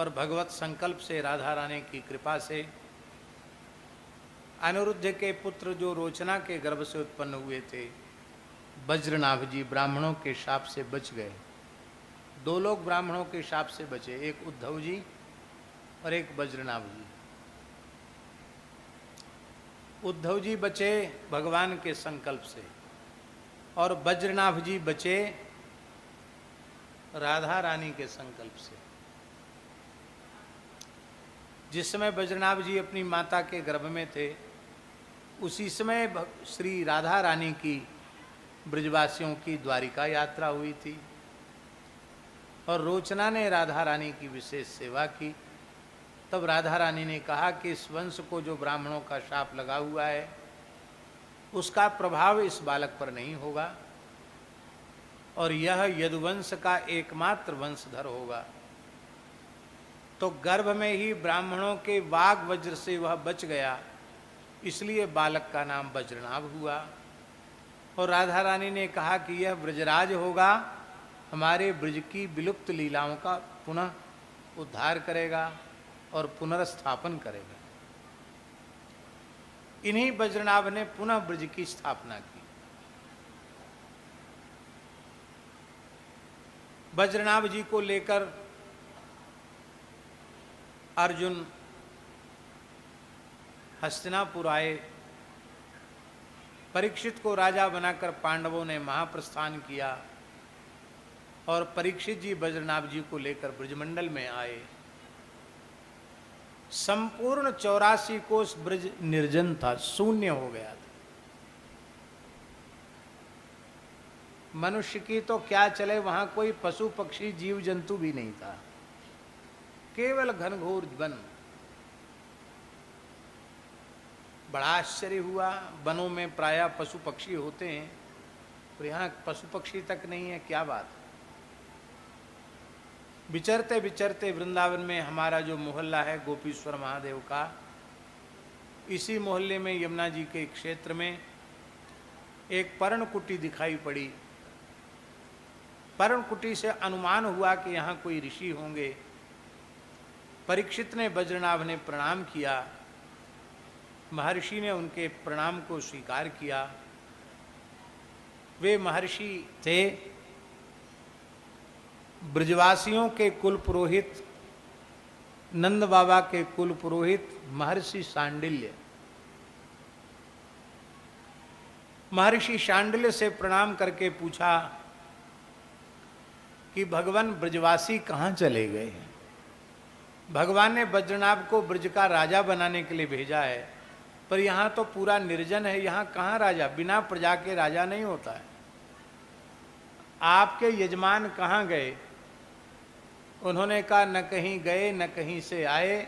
पर भगवत संकल्प से, राधा रानी की कृपा से अनिरुद्ध के पुत्र जो रोचना के गर्भ से उत्पन्न हुए थे, वज्रनाभ जी, ब्राह्मणों के शाप से बच गए। 2 लोग ब्राह्मणों के शाप से बचे, एक उद्धव जी और एक वज्रनाभ जी। उद्धव जी बचे भगवान के संकल्प से और वज्रनाभ जी बचे राधा रानी के संकल्प से। जिस समय वज्रनाभ जी अपनी माता के गर्भ में थे, उसी समय श्री राधा रानी की ब्रजवासियों की द्वारिका यात्रा हुई थी और रोचना ने राधा रानी की विशेष सेवा की। तब राधा रानी ने कहा कि इस वंश को जो ब्राह्मणों का शाप लगा हुआ है, उसका प्रभाव इस बालक पर नहीं होगा और यह यदुवंश का एकमात्र वंशधर होगा। तो गर्भ में ही ब्राह्मणों के वाग वज्र से वह बच गया, इसलिए बालक का नाम वज्रनाभ हुआ। और राधा रानी ने कहा कि यह ब्रजराज होगा, हमारे ब्रज की विलुप्त लीलाओं का पुनः उद्धार करेगा और पुनर्स्थापन करेगा। इन्हीं वज्रनाभ ने पुनः ब्रज की स्थापना की। वज्रनाभ जी को लेकर अर्जुन हस्तिनापुर आए। परीक्षित को राजा बनाकर पांडवों ने महाप्रस्थान किया और परीक्षित जी वज्रनाभ जी को लेकर ब्रजमंडल में आए। संपूर्ण 84 कोस ब्रज निर्जन था, शून्य हो गया था। मनुष्य की तो क्या चले, वहां कोई पशु पक्षी जीव जंतु भी नहीं था, केवल घनघोर वन। बड़ा आश्चर्य हुआ, वनों में प्रायः पशु पक्षी होते हैं और यहाँ पशु पक्षी तक नहीं है, क्या बात। विचरते विचरते वृंदावन में हमारा जो मोहल्ला है गोपीश्वर महादेव का, इसी मोहल्ले में यमुना जी के क्षेत्र में एक पर्णकुटी दिखाई पड़ी। पर्णकुटी से अनुमान हुआ कि यहाँ कोई ऋषि होंगे। परीक्षित ने, वज्रनाभ ने प्रणाम किया। महर्षि ने उनके प्रणाम को स्वीकार किया। वे महर्षि थे ब्रजवासियों के कुल पुरोहित, नंद बाबा के कुल पुरोहित महर्षि शांडिल्य। महर्षि शांडिल्य से प्रणाम करके पूछा कि भगवान ब्रजवासी कहाँ चले गए हैं। भगवान ने वज्रनाभ को ब्रज का राजा बनाने के लिए भेजा है, पर यहाँ तो पूरा निर्जन है, यहाँ कहाँ राजा, बिना प्रजा के राजा नहीं होता है। आपके यजमान कहाँ गए। उन्होंने कहा न कहीं गए न कहीं से आए।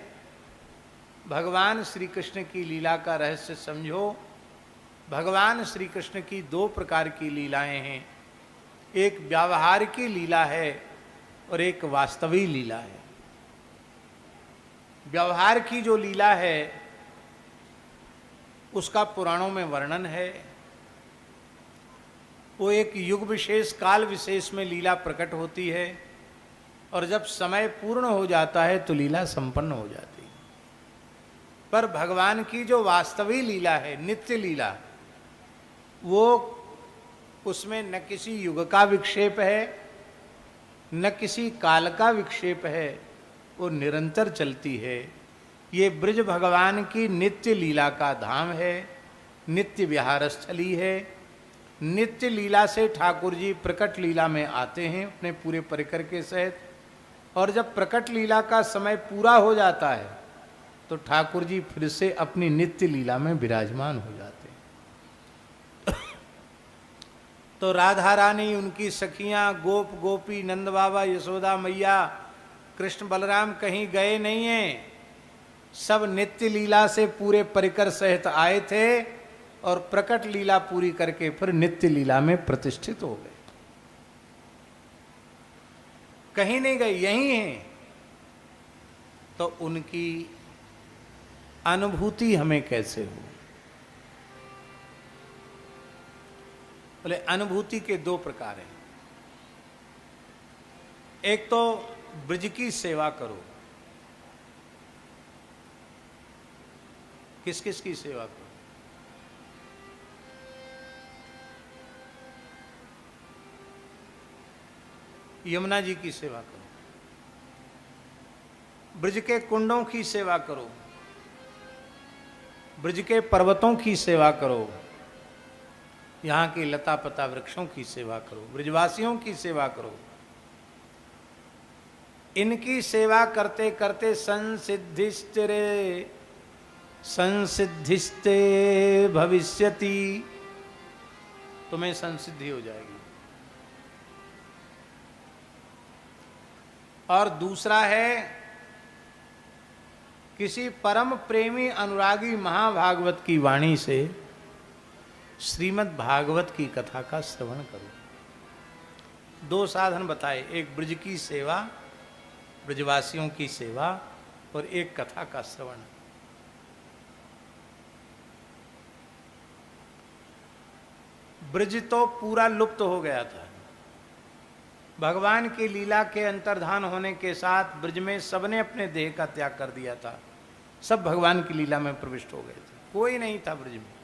भगवान श्री कृष्ण की लीला का रहस्य समझो। भगवान श्री कृष्ण की 2 प्रकार की लीलाएं हैं, एक व्यवहार की लीला है और एक वास्तविक लीला है। व्यवहार की जो लीला है उसका पुराणों में वर्णन है। वो एक युग विशेष, काल विशेष में लीला प्रकट होती है और जब समय पूर्ण हो जाता है तो लीला संपन्न हो जाती है। पर भगवान की जो वास्तविक लीला है, नित्य लीला, वो उसमें न किसी युग का विक्षेप है न किसी काल का विक्षेप है, वो निरंतर चलती है। ये ब्रज भगवान की नित्य लीला का धाम है, नित्य विहार स्थली है। नित्य लीला से ठाकुर जी प्रकट लीला में आते हैं अपने पूरे परिकर के सहित, और जब प्रकट लीला का समय पूरा हो जाता है तो ठाकुर जी फिर से अपनी नित्य लीला में विराजमान हो जाते हैं। तो राधा रानी, उनकी सखियां, गोप गोपी, नंद बाबा, यशोदा मैया, कृष्ण बलराम कहीं गए नहीं हैं। सब नित्य लीला से पूरे परिकर सहित आए थे और प्रकट लीला पूरी करके फिर नित्य लीला में प्रतिष्ठित हो गए। कहीं नहीं गए, यहीं हैं। तो उनकी अनुभूति हमें कैसे हो। बोले अनुभूति के 2 प्रकार हैं। एक तो ब्रज की सेवा करो, किस किस की सेवा करो? यमुना जी की सेवा करो, ब्रज के कुंडों की सेवा करो, ब्रज के पर्वतों की सेवा करो, यहाँ की लता पता वृक्षों की सेवा करो, ब्रजवासियों की सेवा करो। इनकी सेवा करते करते संसिद्धिस्ते भविष्यति, तुम्हें संसिद्धि हो जाएगी। और दूसरा है, किसी परम प्रेमी अनुरागी महाभागवत की वाणी से श्रीमद् भागवत की कथा का श्रवण करो। 2 साधन बताए, एक ब्रज की सेवा, ब्रजवासियों की सेवा, और एक कथा का श्रवण। ब्रज तो पूरा लुप्त हो गया था। भगवान की लीला के अंतर्धान होने के साथ ब्रज में सबने अपने देह का त्याग कर दिया था। सब भगवान की लीला में प्रविष्ट हो गए थे। कोई नहीं था ब्रज में,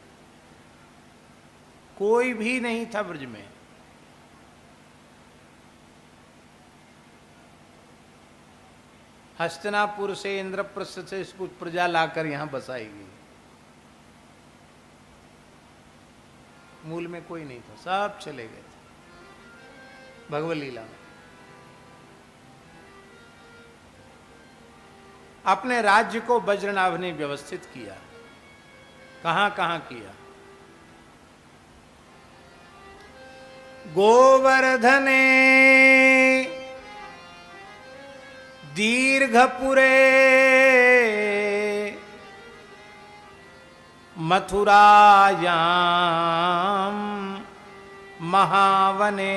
कोई भी नहीं था ब्रज में। हस्तिनापुर से, इंद्रप्रस्थ से कुछ प्रजा लाकर यहां बसाई गई। मूल में कोई नहीं था, सब चले गए थे भगवत लीला में। अपने राज्य को वज्रनाभ ने व्यवस्थित किया। कहां कहां किया? गोवर्धने दीर्घपुरे मथुरायां महावने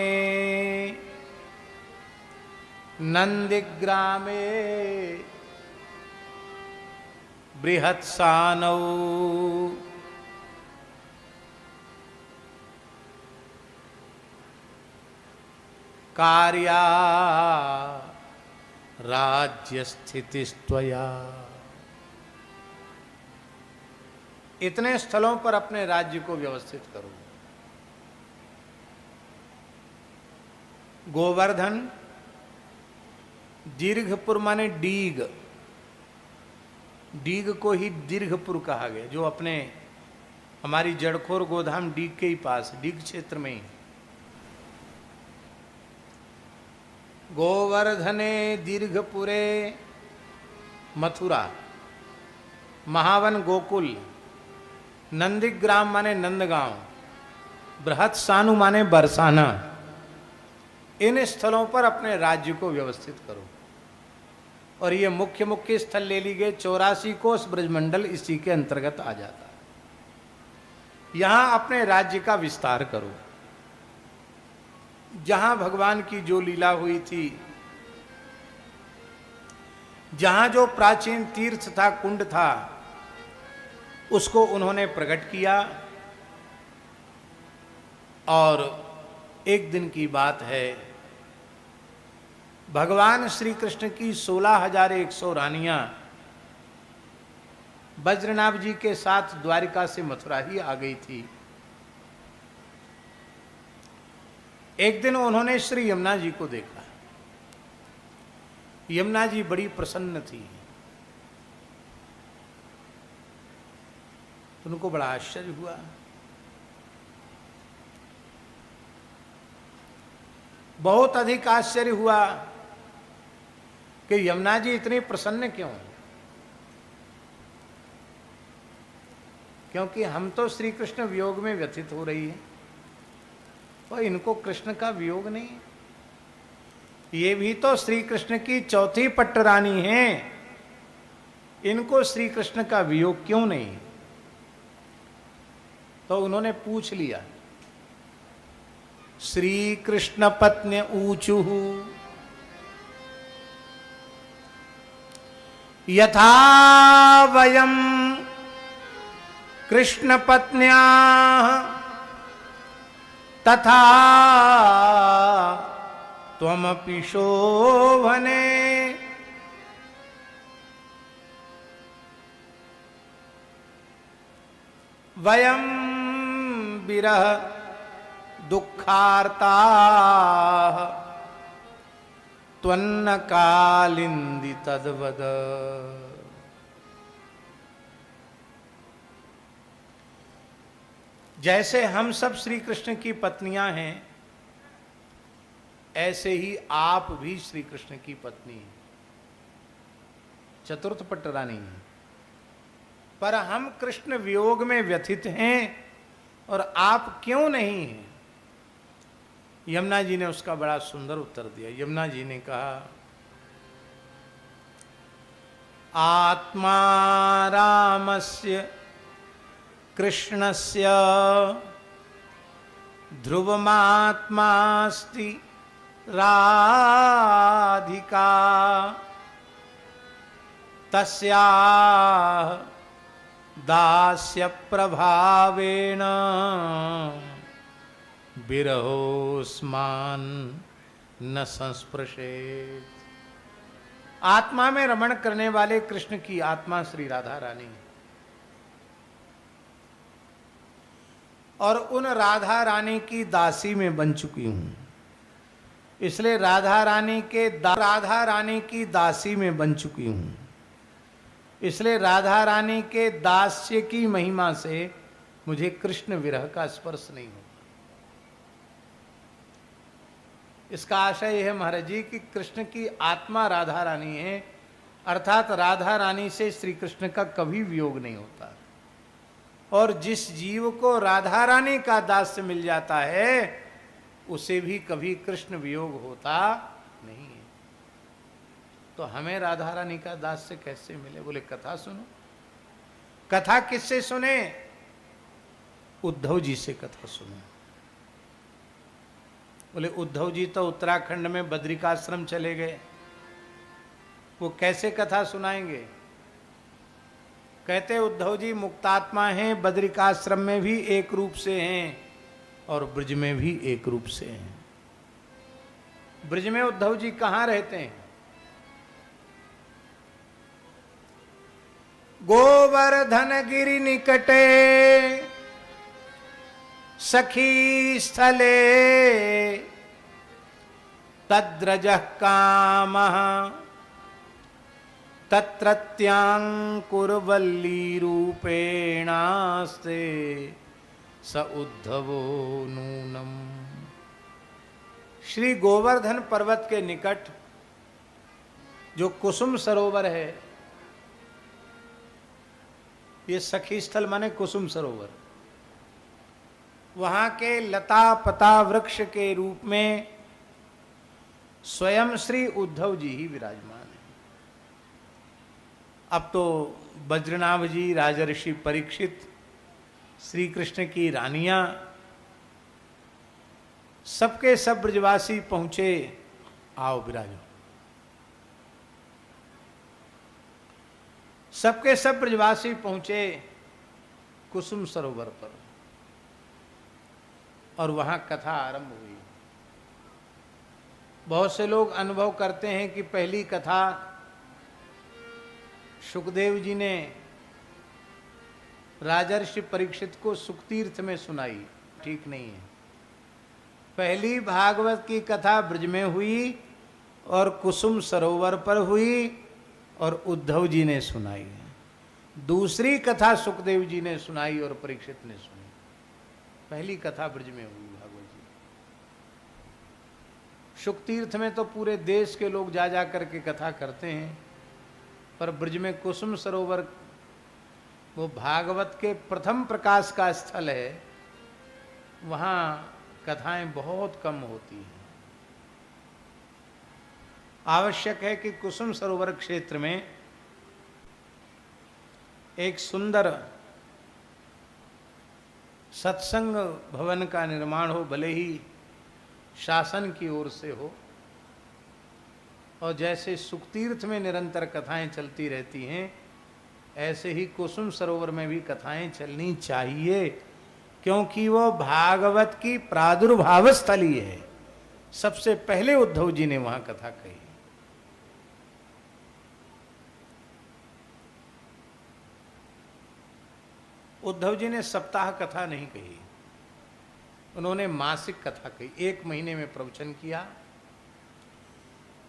नंदिग्रामे बृहत्सानौ कार्या राज्य स्थितिस्त्वया। इतने स्थलों पर अपने राज्य को व्यवस्थित करो। गोवर्धन, दीर्घपुर माने डीग, डीग को ही दीर्घपुर कहा गया, जो अपने हमारी जड़खोर गोधाम डीग के ही पास, डीग क्षेत्र में ही। गोवर्धने दीर्घपुरे मथुरा, महावन गोकुल, नंदिग्राम माने नंदगांव, बृहत्सानु माने बरसाना। इन स्थलों पर अपने राज्य को व्यवस्थित करो। और ये मुख्य मुख्य स्थल ले ली गए। 84 कोस ब्रजमंडल इसी के अंतर्गत आ जाता है। यहां अपने राज्य का विस्तार करो। जहां भगवान की जो लीला हुई थी, जहां जो प्राचीन तीर्थ था, कुंड था, उसको उन्होंने प्रकट किया। और एक दिन की बात है, भगवान श्री कृष्ण की 16,100 रानियां वज्रनाभ जी के साथ द्वारिका से मथुरा ही आ गई थी। एक दिन उन्होंने श्री यमुना जी को देखा। यमुना जी बड़ी प्रसन्न थी। उनको बड़ा आश्चर्य हुआ। बहुत अधिक आश्चर्य हुआ कि यमुना जी इतनी प्रसन्न क्यों? क्योंकि हम तो श्री कृष्ण वियोग में व्यथित हो रही है और इनको कृष्ण का वियोग नहीं। ये भी तो श्री कृष्ण की चौथी पट्टरानी है, इनको श्री कृष्ण का वियोग क्यों नहीं? तो उन्होंने पूछ लिया। श्री कृष्ण पत्नी ऊचुः यथा वयं कृष्ण पत्न्याः तथा त्वमपि शोभने। वयम विरह दुखार्ता त्वन्न कालिंदी तद्वद। जैसे हम सब श्री कृष्ण की पत्नियां हैं, ऐसे ही आप भी श्री कृष्ण की पत्नी हैं, चतुर्थ पट्ट रानी हैं। पर हम कृष्ण वियोग में व्यथित हैं और आप क्यों नहीं हैं? यमुना जी ने उसका बड़ा सुंदर उत्तर दिया। यमुना जी ने कहा, आत्मा रामस्य कृष्णस्य ध्रुवमात्मास्ति राधिका तस्याः दास्य प्रभावेण विरहोस्मान न संस्पृशेत। आत्मा में रमण करने वाले कृष्ण की आत्मा श्री राधा रानी, और उन राधा रानी की दासी में बन चुकी हूं, इसलिए राधा रानी की दासी में बन चुकी हूं, इसलिए राधा रानी के दास्य की महिमा से मुझे कृष्ण विरह का स्पर्श नहीं होता। इसका आशय यह है महाराज जी कि कृष्ण की आत्मा राधा रानी है, अर्थात राधा रानी से श्री कृष्ण का कभी वियोग नहीं होता। और जिस जीव को राधा रानी का दास्य मिल जाता है, उसे भी कभी कृष्ण वियोग होता नहीं है। तो हमें राधा रानी का दास्य कैसे मिले? बोले कथा सुनो। कथा किससे सुने? उद्धव जी से कथा सुनो। बोले उद्धव जी तो उत्तराखंड में बद्रिकाश्रम चले गए, वो कैसे कथा सुनाएंगे? कहते उद्धव जी मुक्तात्मा हैं, बद्रिकाश्रम में भी एक रूप से हैं और ब्रज में भी एक रूप से हैं। ब्रज में उद्धव जी कहाँ रहते हैं? गोवर्धन गिरि निकटे सखी स्थले तद्रजः कामः तत्रत्यांकुरवल्ली रूपेणास्ते स उद्धवो नूनम। श्री गोवर्धन पर्वत के निकट जो कुसुम सरोवर है, ये सखी स्थल माने कुसुम सरोवर, वहां के लता पता वृक्ष के रूप में स्वयं श्री उद्धव जी ही विराजमान है। अब तो बज्रनाभ जी, राजर्षि परीक्षित, श्री कृष्ण की रानियां, सबके सब ब्रजवासी पहुंचे, आओ विराजो। सबके सब ब्रजवासी पहुंचे कुसुम सरोवर पर और वहां कथा आरंभ हुई। बहुत से लोग अनुभव करते हैं कि पहली कथा सुखदेव जी ने राजर्षि परीक्षित को सुखतीर्थ में सुनाई। ठीक नहीं है। पहली भागवत की कथा ब्रज में हुई और कुसुम सरोवर पर हुई और उद्धव जी ने सुनाई। दूसरी कथा सुखदेव जी ने सुनाई और परीक्षित ने सुनी। पहली कथा ब्रज में हुई भागवत जी। सुखतीर्थ में तो पूरे देश के लोग जा जा करके कथा करते हैं, पर ब्रज में कुसुम सरोवर वो भागवत के प्रथम प्रकाश का स्थल है, वहाँ कथाएं बहुत कम होती हैं। आवश्यक है कि कुसुम सरोवर क्षेत्र में एक सुंदर सत्संग भवन का निर्माण हो, भले ही शासन की ओर से हो, और जैसे सुखतीर्थ में निरंतर कथाएं चलती रहती हैं, ऐसे ही कुसुम सरोवर में भी कथाएं चलनी चाहिए, क्योंकि वो भागवत की प्रादुर्भाव स्थली है। सबसे पहले उद्धव जी ने वहां कथा कही। उद्धव जी ने सप्ताह कथा नहीं कही, उन्होंने मासिक कथा कही। 1 महीने में प्रवचन किया।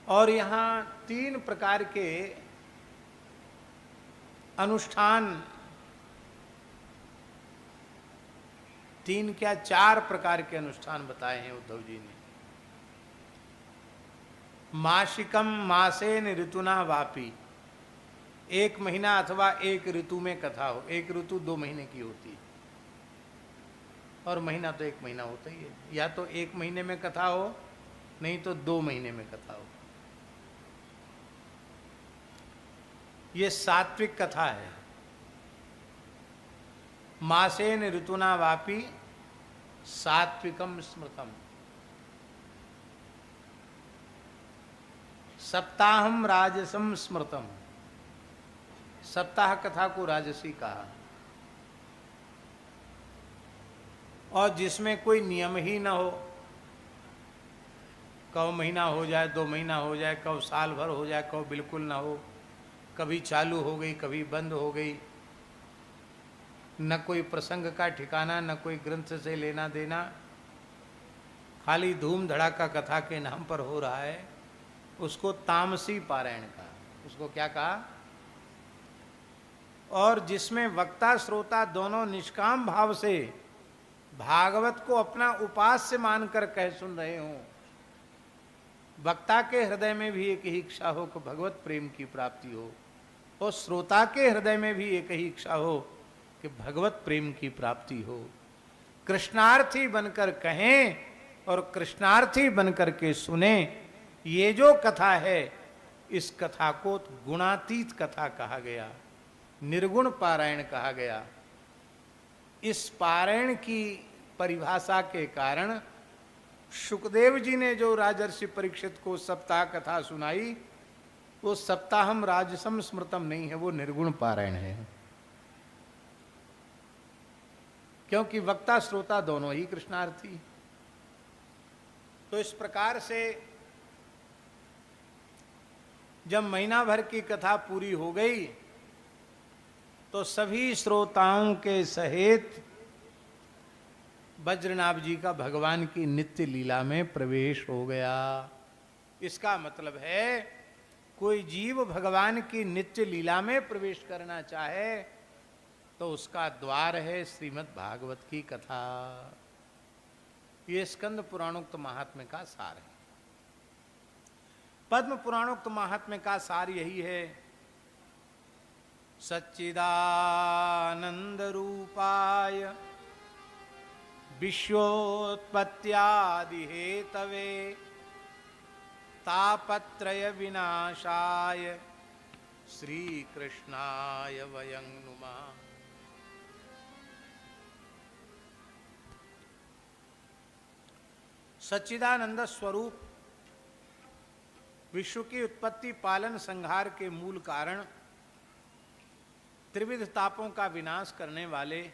और यहां 3 प्रकार के अनुष्ठान, 3 क्या 4 प्रकार के अनुष्ठान बताए हैं उद्धव जी ने। मासिकम मासेन ऋतुना वापी, 1 महीना अथवा 1 ऋतु में कथा हो। 1 ऋतु 2 महीने की होती है और महीना तो 1 महीना होता ही है। या तो 1 महीने में कथा हो, नहीं तो 2 महीने में कथा हो। ये सात्विक कथा है। मासेन ऋतुना वापी सात्विकम स्मृतम, सप्ताहम राजसम स्मृतम, सप्ताह कथा को राजसी कहा। और जिसमें कोई नियम ही न हो, कब महीना हो जाए, 2 महीना हो जाए, कब साल भर हो जाए, कब बिल्कुल ना हो, कभी चालू हो गई, कभी बंद हो गई, न कोई प्रसंग का ठिकाना, न कोई ग्रंथ से लेना देना, खाली धूम धड़ाका कथा के नाम पर हो रहा है, उसको तामसी पारायण कहा। उसको क्या कहा? और जिसमें वक्ता श्रोता दोनों निष्काम भाव से भागवत को अपना उपास्य मानकर कह सुन रहे हों, वक्ता के हृदय में भी एक ही इच्छा हो कि भगवत प्रेम की प्राप्ति हो, और श्रोता के हृदय में भी एक ही इच्छा हो कि भगवत प्रेम की प्राप्ति हो। कृष्णार्थी बनकर कहें और कृष्णार्थी बनकर के सुने। ये जो कथा है, इस कथा को गुणातीत कथा कहा गया, निर्गुण पारायण कहा गया। इस पारायण की परिभाषा के कारण शुकदेव जी ने जो राजर्षि परीक्षित को सप्ताह कथा सुनाई, वो सप्ताहम राजसम स्मृतम नहीं है, वो निर्गुण पारायण है। क्योंकि वक्ता श्रोता दोनों ही कृष्णार्थी। तो इस प्रकार से जब महीना भर की कथा पूरी हो गई तो सभी श्रोताओं के सहित वज्रनाभ जी का भगवान की नित्य लीला में प्रवेश हो गया। इसका मतलब है, कोई जीव भगवान की नित्य लीला में प्रवेश करना चाहे तो उसका द्वार है श्रीमद् भागवत की कथा। ये स्कंद पुराणोक्त महात्म्य का सार है। पद्म पुराणोक्त महात्म्य का सार यही है, सच्चिदानंद रूपाय विश्वोत्पत्त्यादि हेतवे तापत्रय विनाशाय श्री कृष्णाय वयं नुमः। सच्चिदानंद स्वरूप, विश्व की उत्पत्ति, पालन, संहार के मूल कारण, त्रिविध तापों का विनाश करने वाले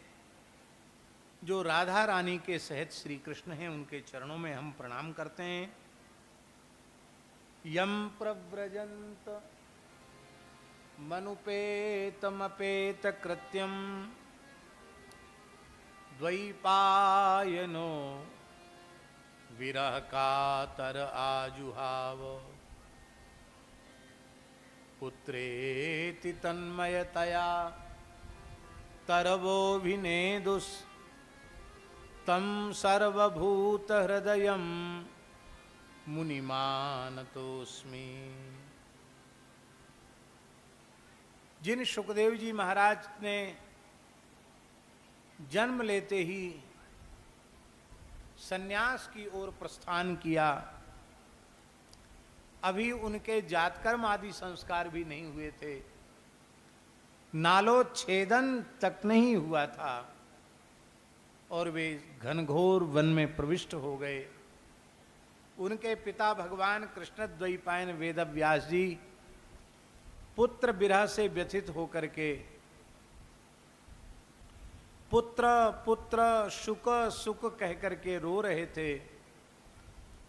जो राधा रानी के सहित श्री कृष्ण हैं, उनके चरणों में हम प्रणाम करते हैं। यम प्रव्रजंत मनुपेतमपेत कृत्यम द्वैपायनो विरह कातर आजुहाव पुत्रेति तन्मयतया तरवोभिनेदुस् तम सर्वभूत हृदयं मुनिमानतोस्मि। जिन शुकदेव जी महाराज ने जन्म लेते ही सन्यास की ओर प्रस्थान किया, अभी उनके जातकर्म आदि संस्कार भी नहीं हुए थे, नालोच्छेदन तक नहीं हुआ था, और वे घनघोर वन में प्रविष्ट हो गए। उनके पिता भगवान कृष्ण द्वैपायन वेदव्यास जी पुत्र विरह से व्यथित होकर के पुत्र पुत्र शुक सुक कह करके रो रहे थे।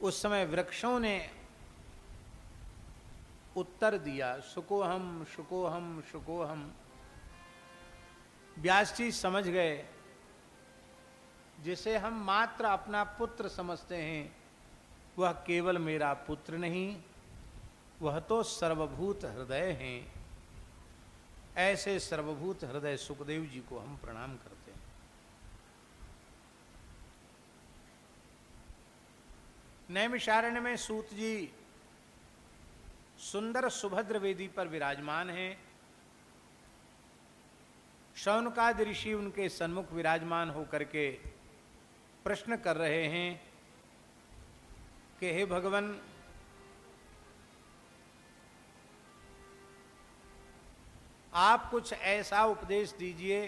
उस समय वृक्षों ने उत्तर दिया, शुकोहम शुकोहम शुकोहम। व्यास जी समझ गए, जिसे हम मात्र अपना पुत्र समझते हैं वह केवल मेरा पुत्र नहीं, वह तो सर्वभूत हृदय हैं। ऐसे सर्वभूत हृदय सुखदेव जी को हम प्रणाम करते हैं। नैमिषारण्य में सूत जी सुंदर सुभद्र वेदी पर विराजमान हैं। शौनकाद ऋषि उनके सन्मुख विराजमान होकर के प्रश्न कर रहे हैं कि हे भगवान, आप कुछ ऐसा उपदेश दीजिए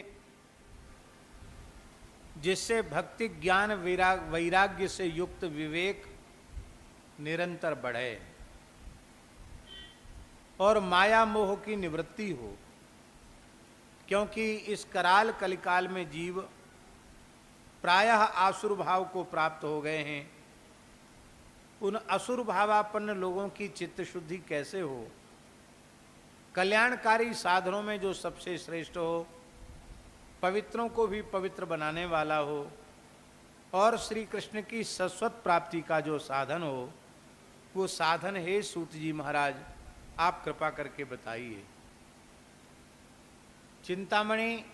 जिससे भक्ति ज्ञान वैराग्य से युक्त विवेक निरंतर बढ़े और माया मोह की निवृत्ति हो। क्योंकि इस कराल कलिकाल में जीव प्रायः आसुर भाव को प्राप्त हो गए हैं। उन असुर भावापन्न लोगों की चित्त शुद्धि कैसे हो? कल्याणकारी साधनों में जो सबसे श्रेष्ठ हो, पवित्रों को भी पवित्र बनाने वाला हो और श्री कृष्ण की शाश्वत प्राप्ति का जो साधन हो, वो साधन है सूत जी महाराज, आप कृपा करके बताइए। चिंतामणि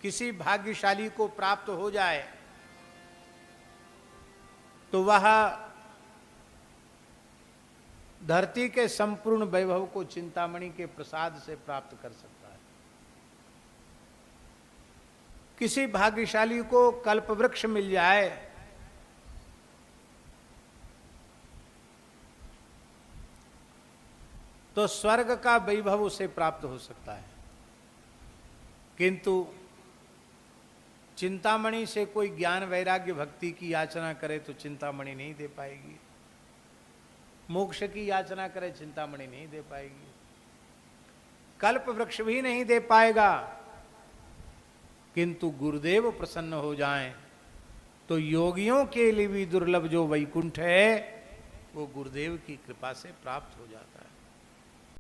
किसी भाग्यशाली को प्राप्त हो जाए तो वह धरती के संपूर्ण वैभव को चिंतामणि के प्रसाद से प्राप्त कर सकता है। किसी भाग्यशाली को कल्पवृक्ष मिल जाए तो स्वर्ग का वैभव उसे प्राप्त हो सकता है, किंतु चिंतामणि से कोई ज्ञान वैराग्य भक्ति की याचना करे तो चिंतामणि नहीं दे पाएगी। मोक्ष की याचना करे चिंतामणि नहीं दे पाएगी। कल्प वृक्ष भी नहीं दे पाएगा, किंतु गुरुदेव प्रसन्न हो जाएं तो योगियों के लिए भी दुर्लभ जो वैकुंठ है वो गुरुदेव की कृपा से प्राप्त हो जाता है।